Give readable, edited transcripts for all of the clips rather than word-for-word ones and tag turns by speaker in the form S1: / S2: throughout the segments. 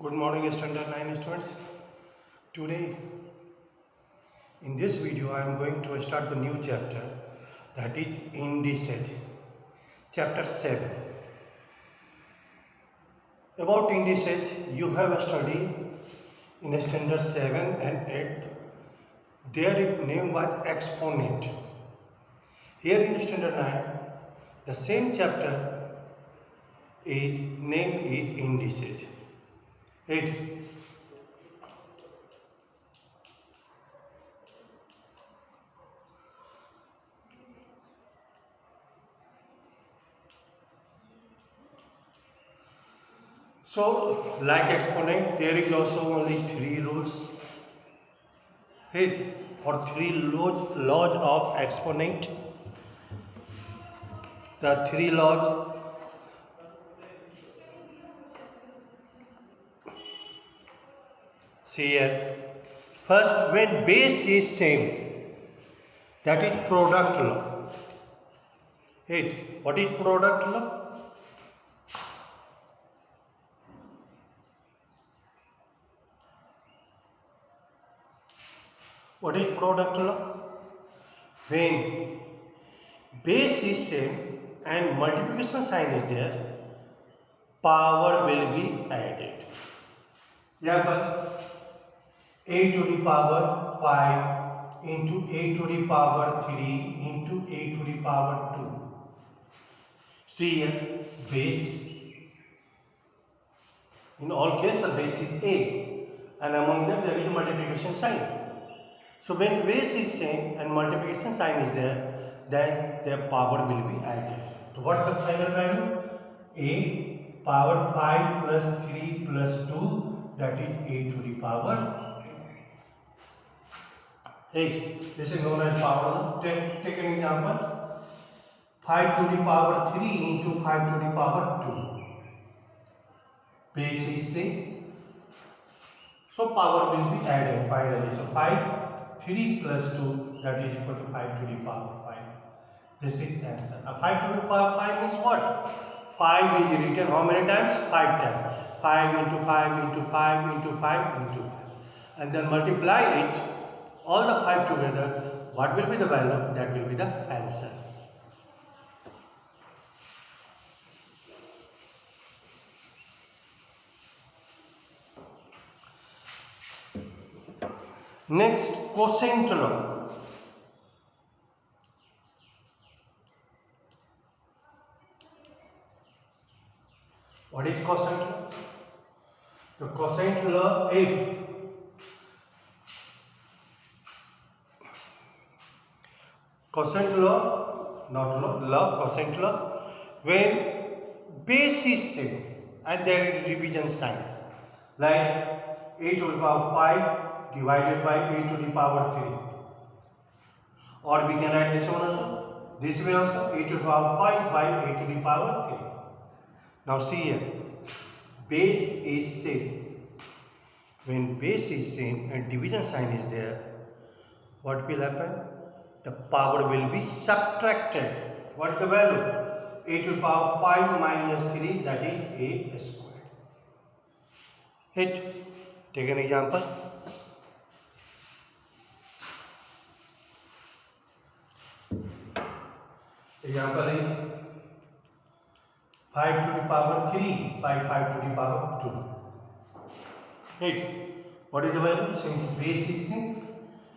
S1: Good morning, Standard 9 students. Today, in this video, I am going to start the new chapter, that is indices, chapter 7. About indices, you have studied in Standard 7 and 8. Their name was exponent. Here in Standard 9, the same chapter is name is indices. 8. So, like exponent, there is also only 3 rules. Right? Or 3 laws of exponent. The 3 laws. See here. First, when base is same, that is product law. Right? What is product law? What is product law? When base is same and multiplication sign is there, power will be added. यहाँ पर a to the power 5 into a to the power 3 into a to the power 2. See here, base. In all cases, the base is a, and among them there is a multiplication sign. So when base is same and multiplication sign is there, then their power will be added. So what the final value? A power 5 plus 3 plus 2, that is a to the power 8. This is known as power law. Take an example. 5 to the power 3 into 5 to the power 2. Base is same. So power will be added finally. So 3 plus 2, that is equal to 5 to the power 5. This is answer. Now 5 to the power 5 is what? 5 is written how many times? 5 times. 5 into 5 into 5 into 5 into 5. And then multiply it, all the 5 together. What will be the value? That will be the answer. Next, quotient law. What is quotient law? The quotient law is quotient law, not law, quotient law, when base is same and there is division sign, like a to the power 5 divided by a to the power 3, or we can write this one also, this way also, a to the power 5 by a to the power 3. Now see here, base is same. When base is same and division sign is there, what will happen? The power will be subtracted. What is the value? A to the power 5 minus 3, that is a square. Hit. Take an example. Example is 5 to the power 3 by 5 to the power 2. Hit. What is the value? Since base is same,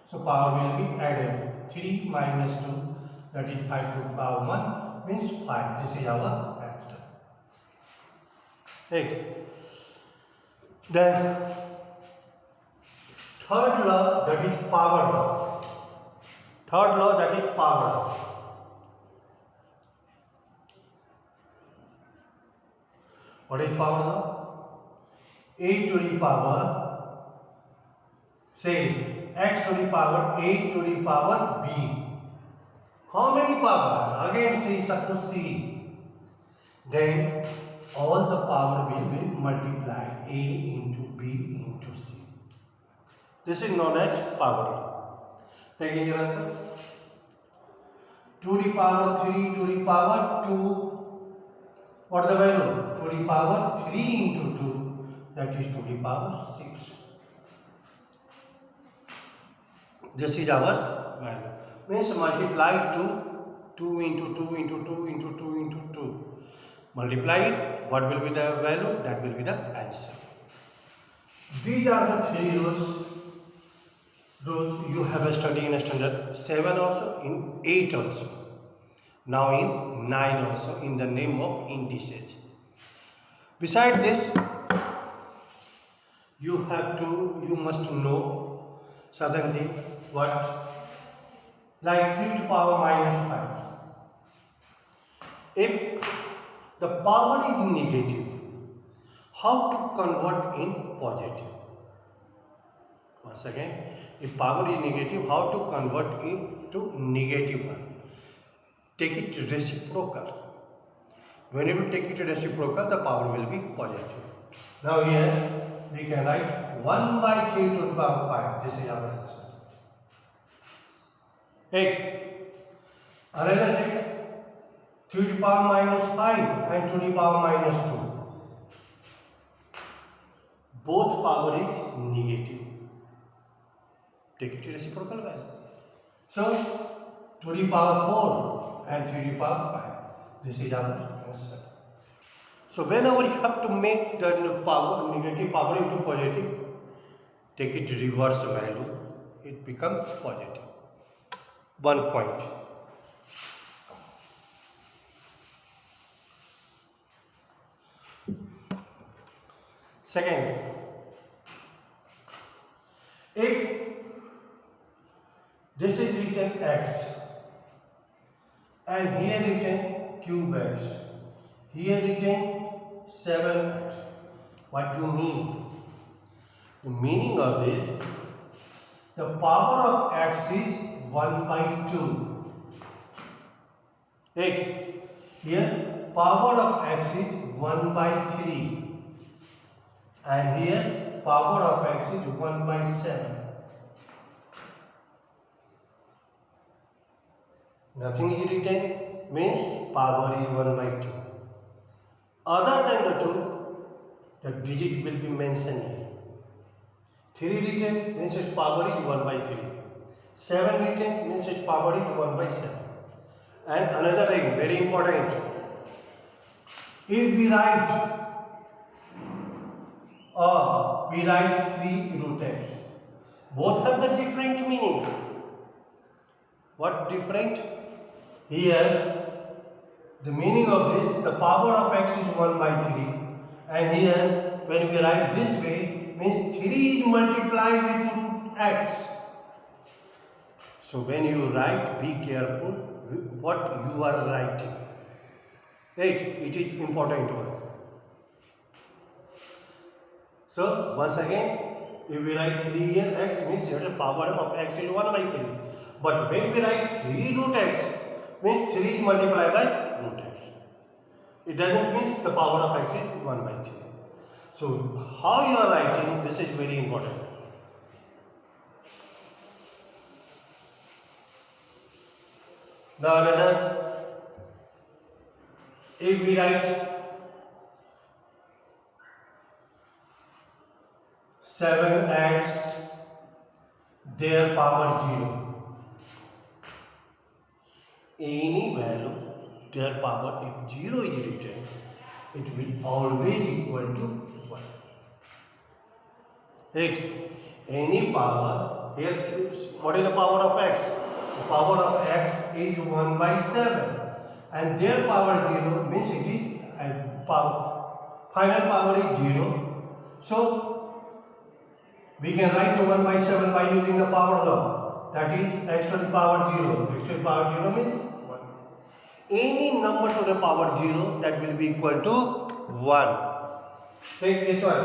S1: so power will be added. 3 minus 2, that is 5 to the power 1, means 5. This is our answer. Right. Then, third law, that is power law. Third law, that is power law. What is power law? A to the power, say, x to the power a to the power b. How many power? Again C is up to C. Then all the power will be multiplied, a into b into c. This is known as power law. Take an example. To the power 3 to the power 2. What is the value? To the power 3 into 2, that is to the power 6. This is our value. Means multiply 2 into 2 into 2 into 2 into 2. Multiply it, what will be the value? That will be the answer. These are the 3 rules you have studied in standard 7 also, in 8 also, now in 9 also, in the name of indices. Besides this, you must know certain thing. What? Like 3 to power minus 5. If the power is negative, how to convert in positive? Once again, if power is negative, how to convert into negative one? Take it to reciprocal. Whenever you take it to reciprocal, the power will be positive. Now here we can write 1 by 3 to the power 5. This is our answer. 8. Another take 3 to the power minus 5 and 2 to the power minus 2. Both power is negative. Take it to reciprocal value. So 2 to the power 4 and 3 to the power 5. This is our answer. So whenever you have to make the power, negative power into positive, take it to reverse value. It becomes positive. 1 point. Second, if this is written x and here written cube x, here written 7x, what do you mean? The meaning of this, the power of x is 1 by 2. 8. Here power of x is 1 by 3. And here power of x is 1 by 7. Nothing is written, means power is 1 by 2. Other than the 2, the digit will be mentioned here. 3 written means its power is 1 by 3. 7 written means its power is 1 by 7. And another thing, very important, if we write 3 root x. Both have the different meaning. What different? Here, the meaning of this, the power of x is 1 by 3. And here, when we write this way, means 3 is multiplied with root x. So when you write, be careful what you are writing. Right? It is important one. So once again, if we write 3 here, x means the power of x is 1 by 3. But when we write 3 root x, means 3 is multiplied by root x. It doesn't mean the power of x is 1 by 3. So how you are writing, this is very important. Now another, if we write 7x their power 0, any value their power, if 0 is written, it will always equal to 1. Right? Any power, here what is the power of x? The power of x is 1 by 7 and their power 0 means it is final power is 0. So we can write 1 by 7 by using the power law, that is x to the power 0. X to the power 0 means 1. Any number to the power 0 that will be equal to 1. Take this one.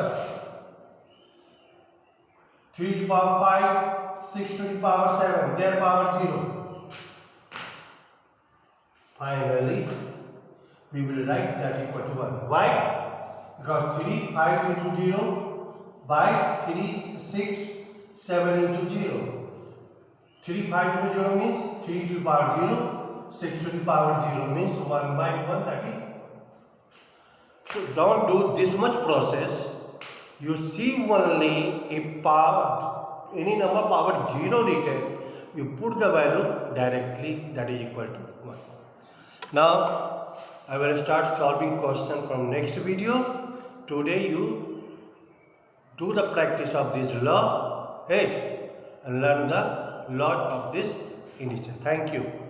S1: 3 to the power 5, 6 to the power 7, their power 0. Finally, we will write that equal to 1. Why? Because 3, 5 into 0 by 3, 6, 7 into 0. 3, 5 into 0 means 3 to the power 0, 6 to the power 0 means 1 by 1, that is. So don't do this much process. you see only a power, any number power 0 written, you put the value directly, that is equal to 1. Now I will start solving question from next video. Today you do the practice of this law, right, and learn the law of this integration. Thank you.